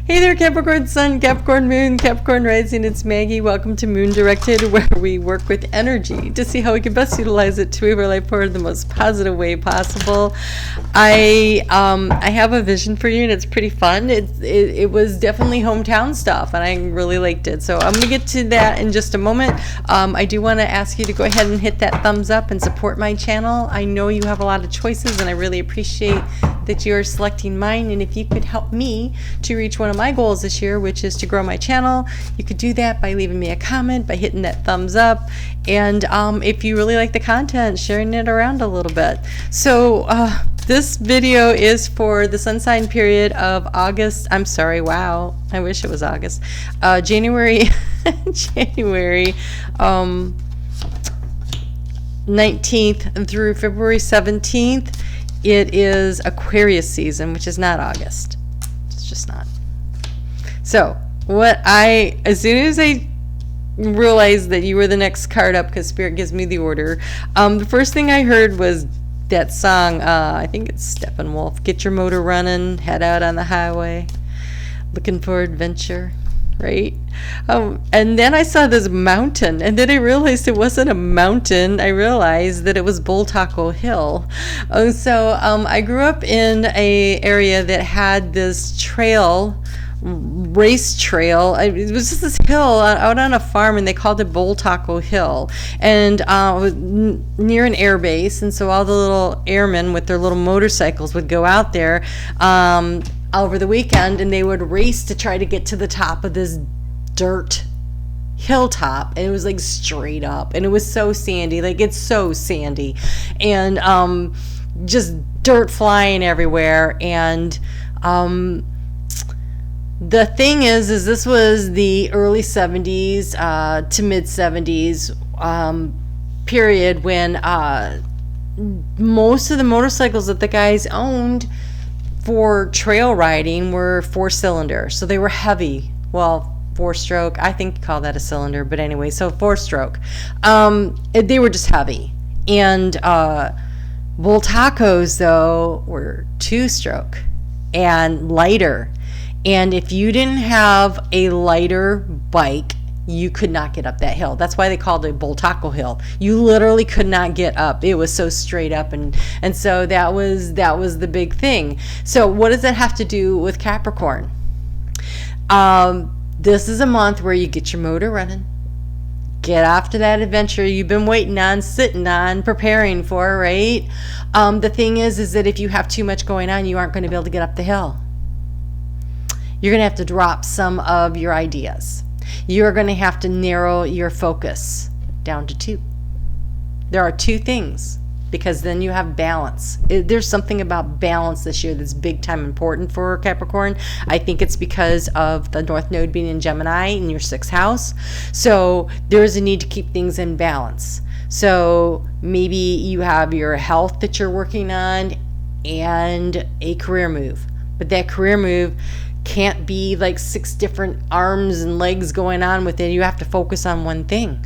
Hey there, Capricorn Sun, Capricorn Moon, Capricorn Rising. It's Maggie. Welcome to Moon Directed, where we work with energy to see how we can best utilize it to move our life forward in the most positive way possible. I have a vision for you, and it's pretty fun. It was definitely hometown stuff, and I really liked it. So I'm going to get to that in just a moment. I do want to ask you to go ahead and hit that thumbs up and support my channel. I know you have a lot of choices, and I really appreciate that you're selecting mine. And if you could help me to reach one of my goals this year, which is to grow my channel, you could do that by leaving me a comment, by hitting that thumbs up, and if you really like the content, sharing it around a little bit. So this video is for the sun sign period of August. I'm sorry, wow, I wish it was August. January 19th through February 17th. It is Aquarius season, which is not August. It's just not. So as soon as I realized that you were the next card up, because Spirit gives me the order, the first thing I heard was that song, I think it's Steppenwolf, Get Your Motor Running, Head Out on the Highway, Looking for Adventure, right? And then I saw this mountain, and then I realized it wasn't a mountain. I realized that it was Bull Taco Hill. So I grew up in a area that had this race trail. It was just this hill out on a farm, and they called it Bull Taco Hill, and it was near an air base. And so all the little airmen with their little motorcycles would go out there over the weekend, and they would race to try to get to the top of this dirt hilltop, and it was like straight up, and it was so sandy, like it's so sandy, and just dirt flying everywhere. And the thing is this was the early 70s to mid 70s period, when most of the motorcycles that the guys owned for trail riding were 4-cylinder, so they were heavy. Well, 4-stroke, I think you call that a cylinder, but anyway, so 4-stroke. They were just heavy. And Bull Tacos, though, were 2-stroke and lighter. And if you didn't have a lighter bike, you could not get up that hill. That's why they called it Bull Taco Hill. You literally could not get up. It was so straight up, and so that was the big thing. So what does that have to do with Capricorn? This is a month where you get your motor running. Get off to that adventure you've been waiting on, sitting on, preparing for, right? The thing is that if you have too much going on, you aren't going to be able to get up the hill. You're going to have to drop some of your ideas. You're going to have to narrow your focus down to 2. There are 2 things, because then you have balance. There's something about balance this year that's big time important for Capricorn. I think it's because of the North Node being in Gemini in your 6th house. So there's a need to keep things in balance. So maybe you have your health that you're working on and a career move. But that career move can't be like 6 different arms and legs going on with it. You have to focus on one thing.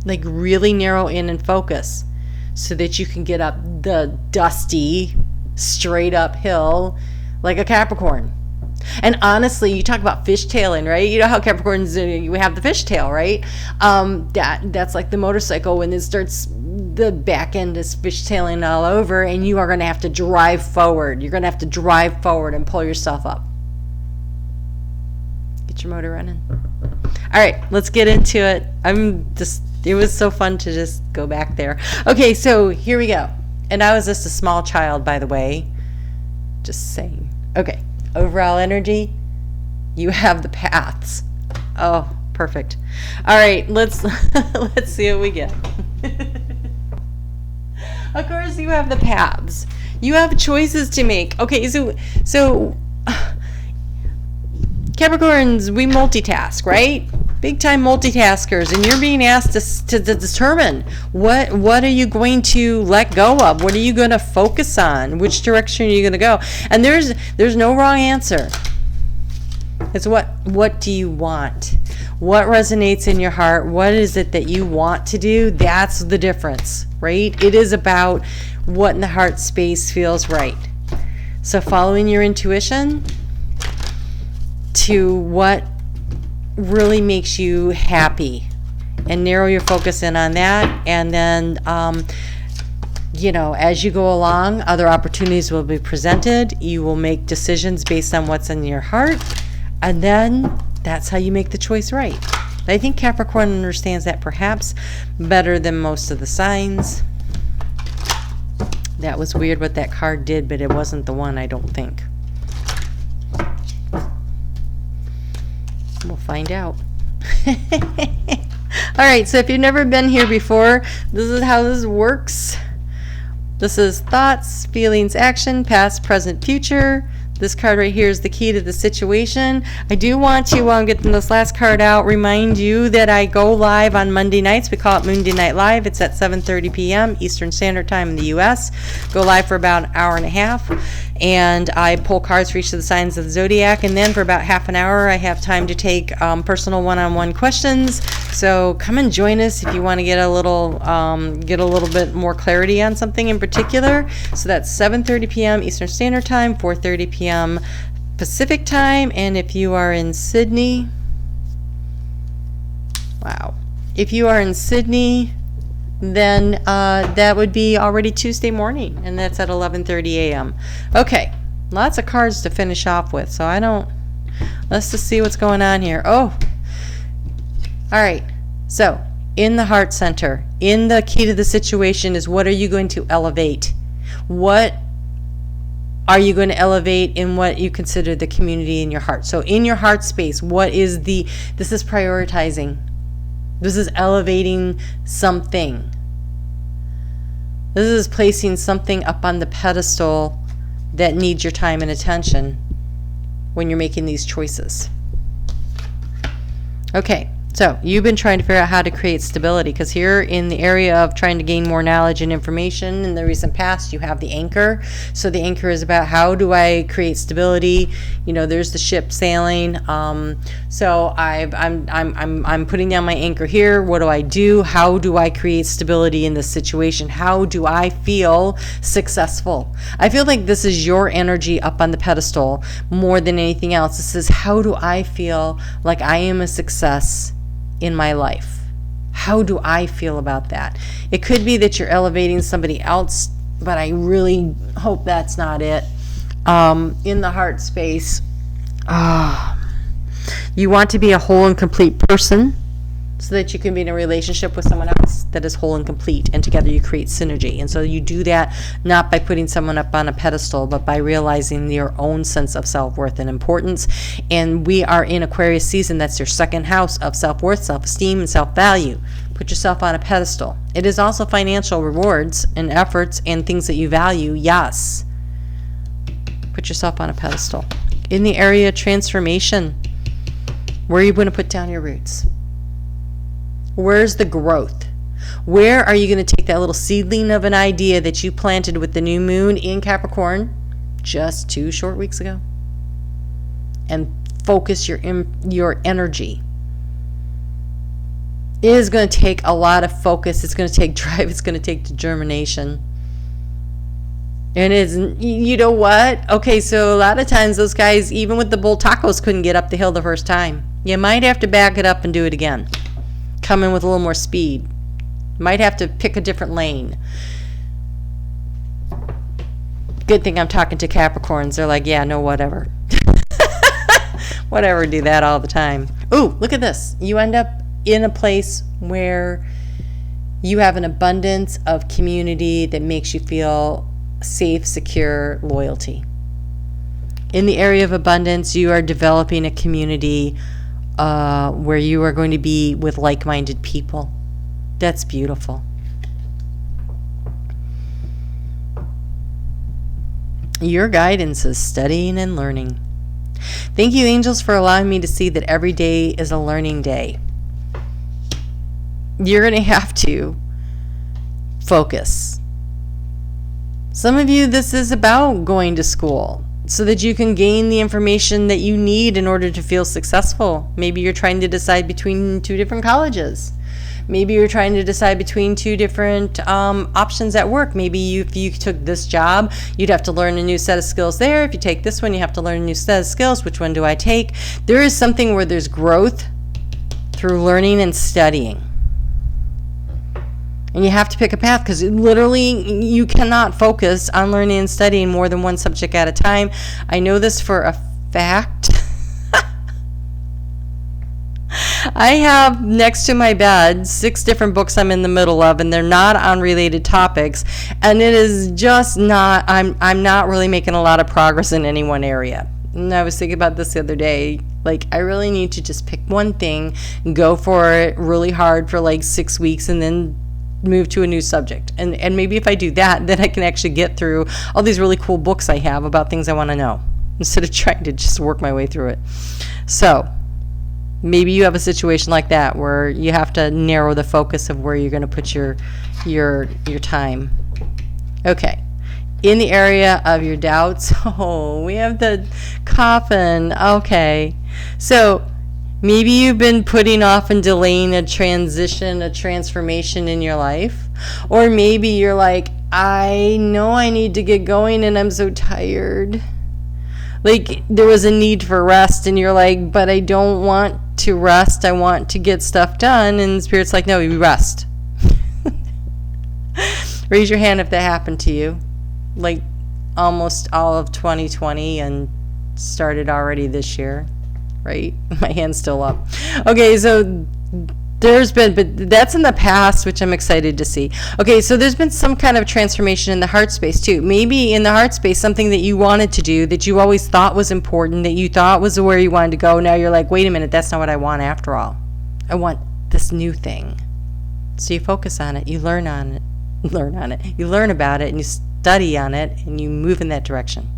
Like really narrow in and focus, so that you can get up the dusty, straight up hill like a Capricorn. And honestly, you talk about fishtailing, right? You know how Capricorns, you have the fishtail, right? That's like the motorcycle, when it starts, the back end is fishtailing all over, and you are going to have to drive forward. You're going to have to drive forward and pull yourself up. Get your motor running. All right, let's get into it. It was so fun to just go back there. Okay, so here we go. And I was just a small child, by the way. Just saying. Okay, overall energy, you have the paths. Oh, perfect. All right, let's see what we get. Of course, you have the paths. You have choices to make. Okay, so Capricorns, we multitask, right? Big time multitaskers, and you're being asked to determine what are you going to let go of, what are you going to focus on, which direction are you going to go. And there's no wrong answer. It's what do you want, what resonates in your heart, what is it that you want to do. That's the difference, right? It is about what in the heart space feels right. So following your intuition, to what really makes you happy and narrow your focus in on that. And then, as you go along, other opportunities will be presented. You will make decisions based on what's in your heart. And then that's how you make the choice right. I think Capricorn understands that perhaps better than most of the signs. That was weird what that card did, but it wasn't the one, I don't think. We'll find out. All right, so if you've never been here before, this is how this works. This is thoughts, feelings, action, past, present, future. This card right here is the key to the situation. I do want to, while I'm getting this last card out, remind you that I go live on Monday nights. We call it Monday Night Live. It's at 7:30 p.m. Eastern Standard Time in the U.S. Go live for about an hour and a half. And I pull cards for each of the signs of the zodiac. And then for about half an hour, I have time to take personal one-on-one questions. So come and join us if you want to get a little bit more clarity on something in particular. So that's 7:30 p.m. Eastern Standard Time, 4:30 p.m. Pacific Time. And if you are in Sydney, if you are in Sydney, then that would be already Tuesday morning, and that's at 11:30 a.m. Okay, lots of cards to finish off with, so let's just see what's going on here. Oh, all right. So in the heart center, in the key to the situation is, what are you going to elevate? What are you going to elevate in what you consider the community in your heart? So in your heart space, this is prioritizing. This is elevating something. This is placing something up on the pedestal that needs your time and attention when you're making these choices. Okay, so you've been trying to figure out how to create stability, because here in the area of trying to gain more knowledge and information in the recent past, you have the anchor. So the anchor is about, how do I create stability? There's the ship sailing. So I'm putting down my anchor here. What do I do? How do I create stability in this situation? How do I feel successful? I feel like this is your energy up on the pedestal more than anything else. This is, how do I feel like I am a success in my life? How do I feel about that? It could be that you're elevating somebody else, but I really hope that's not it. In the heart space, you want to be a whole and complete person so that you can be in a relationship with someone else that is whole and complete, and together you create synergy. And so you do that not by putting someone up on a pedestal, but by realizing your own sense of self-worth and importance. And we are in Aquarius season. That's your second house of self-worth, self-esteem, and self-value. Put yourself on a pedestal. It is also financial rewards and efforts and things that you value. Yes. Put yourself on a pedestal. In the area of transformation, where are you going to put down your roots? Where's the growth? Where are you going to take that little seedling of an idea that you planted with the new moon in Capricorn just 2 short weeks ago, and focus your energy? It is going to take a lot of focus. It's going to take drive. It's going to take determination. And it's, you know what? Okay, so a lot of times those guys, even with the bull tacos, couldn't get up the hill the first time. You might have to back it up and do it again. Come in with a little more speed. Might have to pick a different lane. Good thing I'm talking to Capricorns. They're like, yeah, no, whatever. Whatever, do that all the time. Ooh, look at this. You end up in a place where you have an abundance of community that makes you feel safe, secure, loyalty. In the area of abundance, you are developing a community where you are going to be with like-minded people. That's beautiful. Your guidance is studying and learning. Thank you, angels, for allowing me to see that every day is a learning day. You're going to have to focus. Some of you, this is about going to school so that you can gain the information that you need in order to feel successful. Maybe you're trying to decide between 2 different colleges. Maybe you're trying to decide between two different options at work. Maybe if you took this job, you'd have to learn a new set of skills there. If you take this one, you have to learn a new set of skills. Which one do I take? There is something where there's growth through learning and studying. And you have to pick a path, because literally you cannot focus on learning and studying more than one subject at a time. I know this for a fact. I have next to my bed 6 different books I'm in the middle of, and they're not on related topics, and it is just not, I'm not really making a lot of progress in any one area. And I was thinking about this the other day, like I really need to just pick one thing, go for it really hard for like 6 weeks, and then move to a new subject. And maybe if I do that, then I can actually get through all these really cool books I have about things I want to know, instead of trying to just work my way through it. So maybe you have a situation like that where you have to narrow the focus of where you're going to put your time. Okay. In the area of your doubts, we have the coffin. Okay. So maybe you've been putting off and delaying a transition, a transformation in your life. Or maybe you're like, I know I need to get going and I'm so tired. Like there was a need for rest and you're like, but I don't want to rest. I want to get stuff done. And Spirit's like, no, you rest. Raise your hand if that happened to you. Like almost all of 2020 and started already this year. Right? My hand's still up. Okay, so there's been, but that's in the past, which I'm excited to see. Okay, so there's been some kind of transformation in the heart space too. Maybe in the heart space, something that you wanted to do, that you always thought was important, that you thought was where you wanted to go. Now you're like, wait a minute, that's not what I want after all. I want this new thing. So you focus on it, you learn on it, you learn about it, and you study on it, and you move in that direction.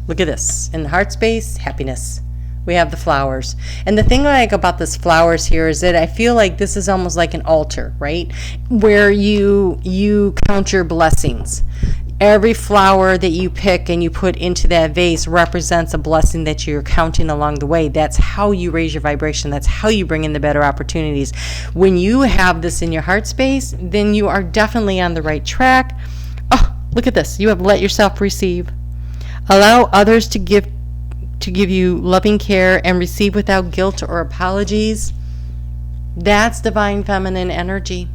Look at this. In the heart space, happiness. We have the flowers. And the thing I like about this flowers here is that I feel like this is almost like an altar, right? Where you count your blessings. Every flower that you pick and you put into that vase represents a blessing that you're counting along the way. That's how you raise your vibration. That's how you bring in the better opportunities. When you have this in your heart space, then you are definitely on the right track. Oh, look at this. You have let yourself receive. Allow others to give you loving care and receive without guilt or apologies. That's divine feminine energy.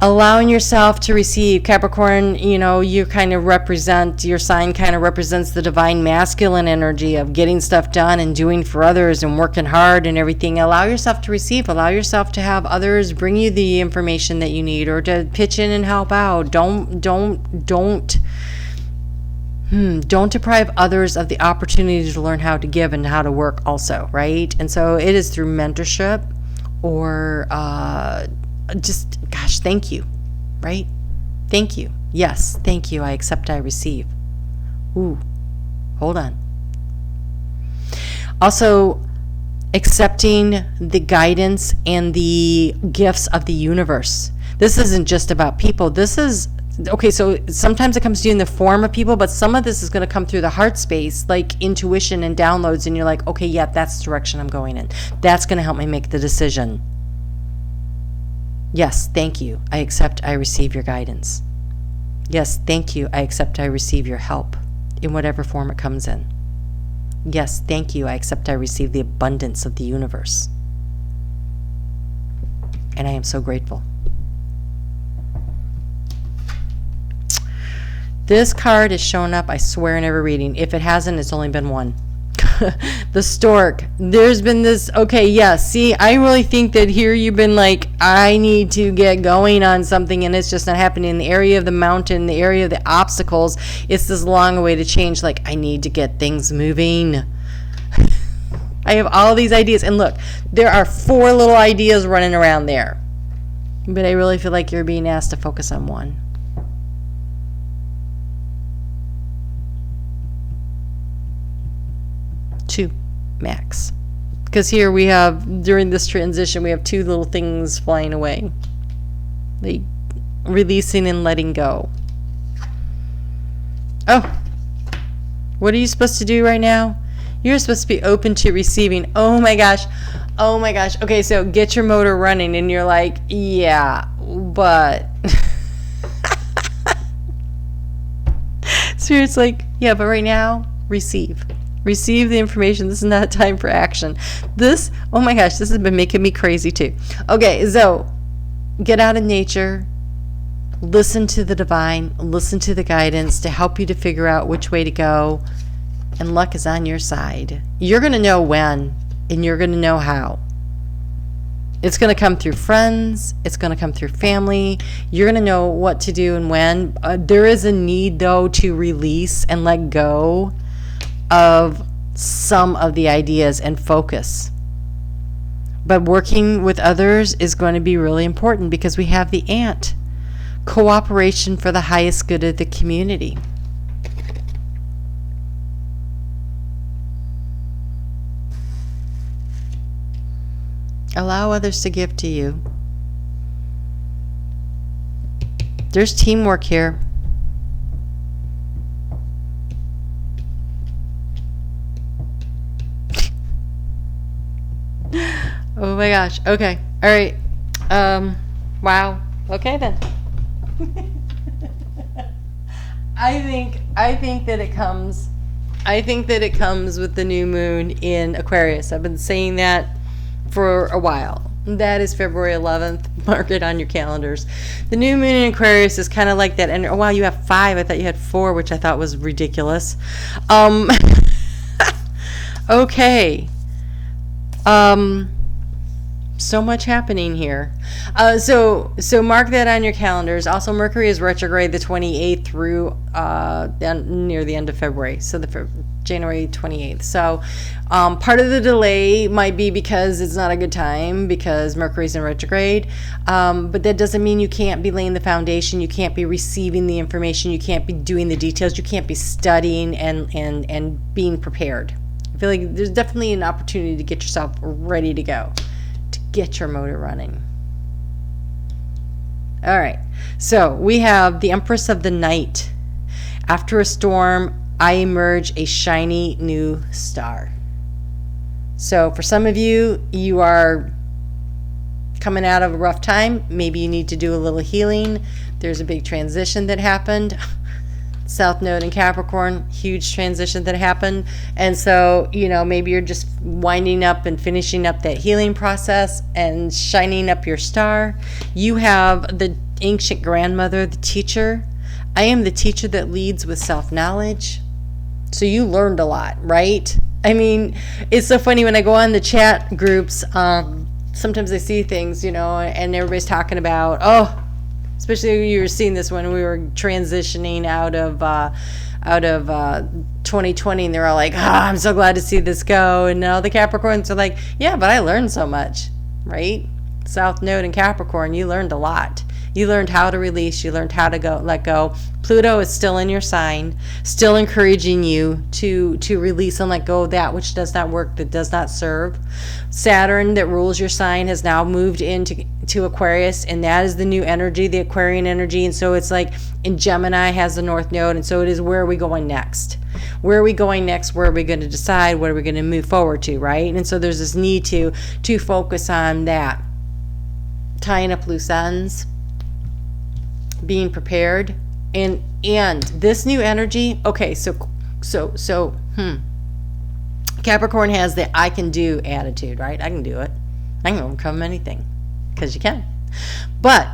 Allowing yourself to receive. Capricorn, you kind of represent, your sign kind of represents the divine masculine energy of getting stuff done and doing for others and working hard and everything. Allow yourself to receive. Allow yourself to have others bring you the information that you need, or to pitch in and help out. Don't deprive others of the opportunity to learn how to give and how to work also, right? And so it is through mentorship or just, gosh, thank you, right? Thank you. Yes, thank you. I accept, I receive. Ooh, hold on. Also, accepting the guidance and the gifts of the universe. This isn't just about people. This is okay, so sometimes it comes to you in the form of people, but some of this is going to come through the heart space, like intuition and downloads, and you're like, okay, yeah, that's the direction I'm going in. That's going to help me make the decision. Yes, thank you. I accept, I receive your guidance. Yes, thank you. I accept, I receive your help in whatever form it comes in. Yes, thank you. I accept, I receive the abundance of the universe. And I am so grateful. This card has shown up, I swear, in every reading. If it hasn't, it's only been one. The stork. There's been this, okay, yeah, see, I really think that here you've been like, I need to get going on something, and it's just not happening. In the area of the mountain, the area of the obstacles, it's this long way to change. Like, I need to get things moving. I have all these ideas, and look, there are 4 little ideas running around there. But I really feel like you're being asked to focus on one. 2 max, because here we have, during this transition, we have 2 little things flying away, like releasing and letting go. Oh, what are you supposed to do right now? You're supposed to be open to receiving. Oh my gosh. Oh my gosh. Okay, so get your motor running, and you're like, yeah, but so it's like, yeah, but right now, receive the information. This is not time for action. This, oh my gosh, this has been making me crazy too. Okay, so get out in nature, listen to the divine, listen to the guidance to help you to figure out which way to go, and luck is on your side. You're going to know when, and you're going to know how. It's going to come through friends. It's going to come through family. You're going to know what to do and when. There is a need, though, to release and let go of some of the ideas and focus. But working with others is going to be really important because we have the ant. Cooperation for the highest good of the community. Allow others to give to you. There's teamwork here. Oh my gosh. Okay. All right. Wow. Okay then. I think that it comes with the new moon in Aquarius. I've been saying that for a while. That is February 11th. Mark it on your calendars. The new moon in Aquarius is kind of like that. And oh wow, you have 5. I thought you had 4, which I thought was ridiculous. Okay. So much happening here. So mark that on your calendars. Also, Mercury is retrograde the 28th through near the end of February. So the January 28th. So part of the delay might be because it's not a good time because Mercury's in retrograde. But that doesn't mean you can't be laying the foundation. You can't be receiving the information. You can't be doing the details. You can't be studying and being prepared. I feel like there's definitely an opportunity to get yourself ready to go. Get your motor running. All right. So we have the Empress of the Night. After a storm, I emerge a shiny new star. So for some of you, you are coming out of a rough time. Maybe you need to do a little healing. There's a big transition that happened. South Node in Capricorn, huge transition that happened. And so, maybe you're just winding up and finishing up that healing process and shining up your star. You have the ancient grandmother, the teacher. I am the teacher that leads with self-knowledge. So you learned a lot, right? I mean, it's so funny when I go on the chat groups, sometimes I see things, and everybody's talking about, especially you were seeing this when we were transitioning out of 2020, and they're all like, I'm so glad to see this go. And all the Capricorns are like, yeah, but I learned so much, right? South Node in Capricorn, you learned a lot. You learned how to release. You learned how to let go. Pluto is still in your sign, still encouraging you to release and let go of that which does not work, that does not serve. Saturn, that rules your sign, has now moved into Aquarius, and that is the new energy, the Aquarian energy. And so it's like in Gemini has the North Node, and so it is, where are we going next? Where are we going next? Where are we going to decide? What are we going to move forward to, right? And so there's this need to focus on that. Tying up loose ends, being prepared, and this new energy. Okay, so Capricorn has the I can do attitude, right? I can do it. I can overcome anything, because you can. But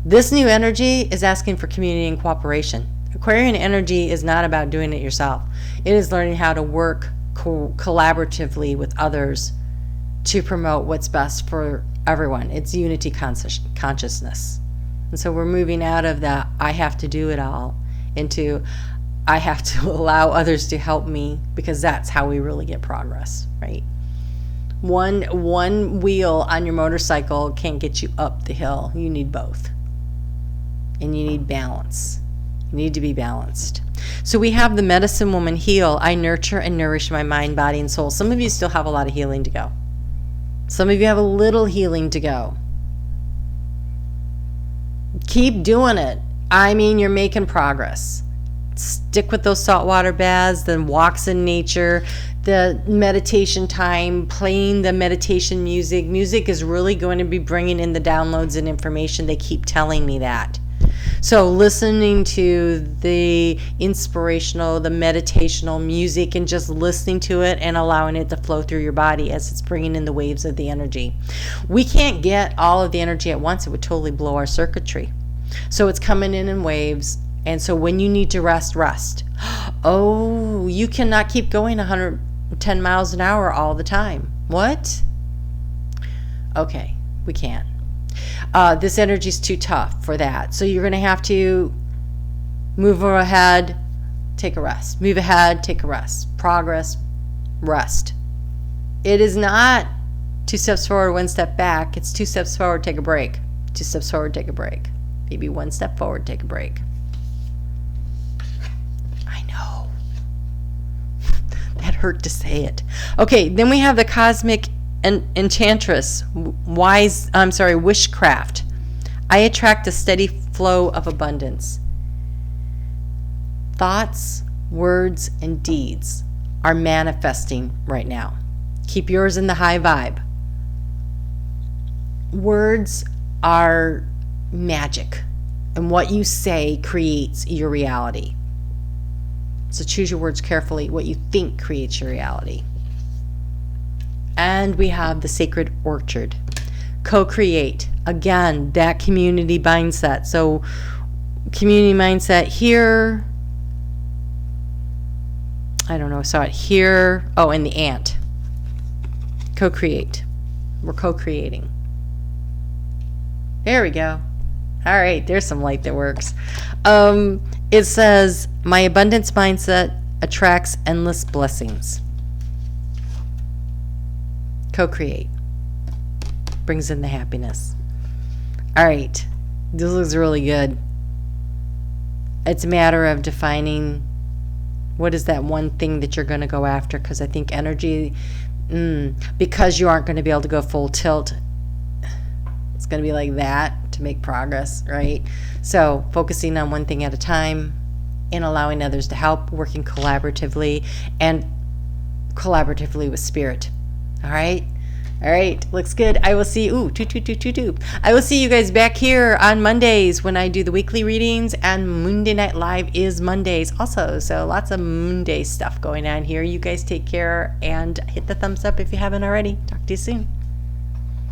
this new energy is asking for community and cooperation. Aquarian energy is not about doing it yourself. It is learning how to work collaboratively with others to promote what's best for everyone. It's unity consciousness. And so we're moving out of that I have to do it all into I have to allow others to help me, because that's how we really get progress, right? One wheel on your motorcycle can't get you up the hill. You need both. And you need balance. You need to be balanced. So we have the medicine woman heal. I nurture and nourish my mind, body, and soul. Some of you still have a lot of healing to go. Some of you have a little healing to go. Keep doing it. I mean, you're making progress. stick with those saltwater baths, then walks in nature, the meditation time, playing the meditation music. Music is really going to be bringing in the downloads and information. They keep telling me that. So listening to the inspirational, the meditational music, and just listening to it and allowing it to flow through your body as it's bringing in the waves of the energy. We can't get all of the energy at once. It would totally blow our circuitry. So it's coming in waves. And so when you need to rest, rest. Oh, you cannot keep going 110 miles an hour all the time. What? Okay, we can't. This energy is too tough for that. So you're going to have to move ahead, take a rest. Move ahead, take a rest. Progress, rest. It is not 2 steps forward, 1 step back. It's 2 steps forward, take a break. 2 steps forward, take a break. Maybe 1 step forward, take a break. I know. That hurt to say it. Okay, then we have the cosmic enchantress, wishcraft. I attract a steady flow of abundance. Thoughts, words, and deeds are manifesting right now. Keep yours in the high vibe. Words are magic, and what you say creates your reality. So choose your words carefully. What you think creates your reality. And we have the sacred orchard. Co-create. Again, that community mindset. So community mindset here. I don't know, I saw it here. Oh, and the ant. Co-create. We're co-creating. There we go. All right, there's some light that works. It says, my abundance mindset attracts endless blessings. Co-create. Brings in the happiness. All right, this looks really good. It's a matter of defining what is that one thing that you're going to go after, because I think energy, because you aren't going to be able to go full tilt, it's going to be like that to make progress, right? So focusing on one thing at a time and allowing others to help, working collaboratively with spirit. All right. All right. Looks good. I will see. I will see you guys back here on Mondays when I do the weekly readings, and Monday Night Live is Mondays also. So lots of Monday stuff going on here. You guys take care and hit the thumbs up if you haven't already. Talk to you soon.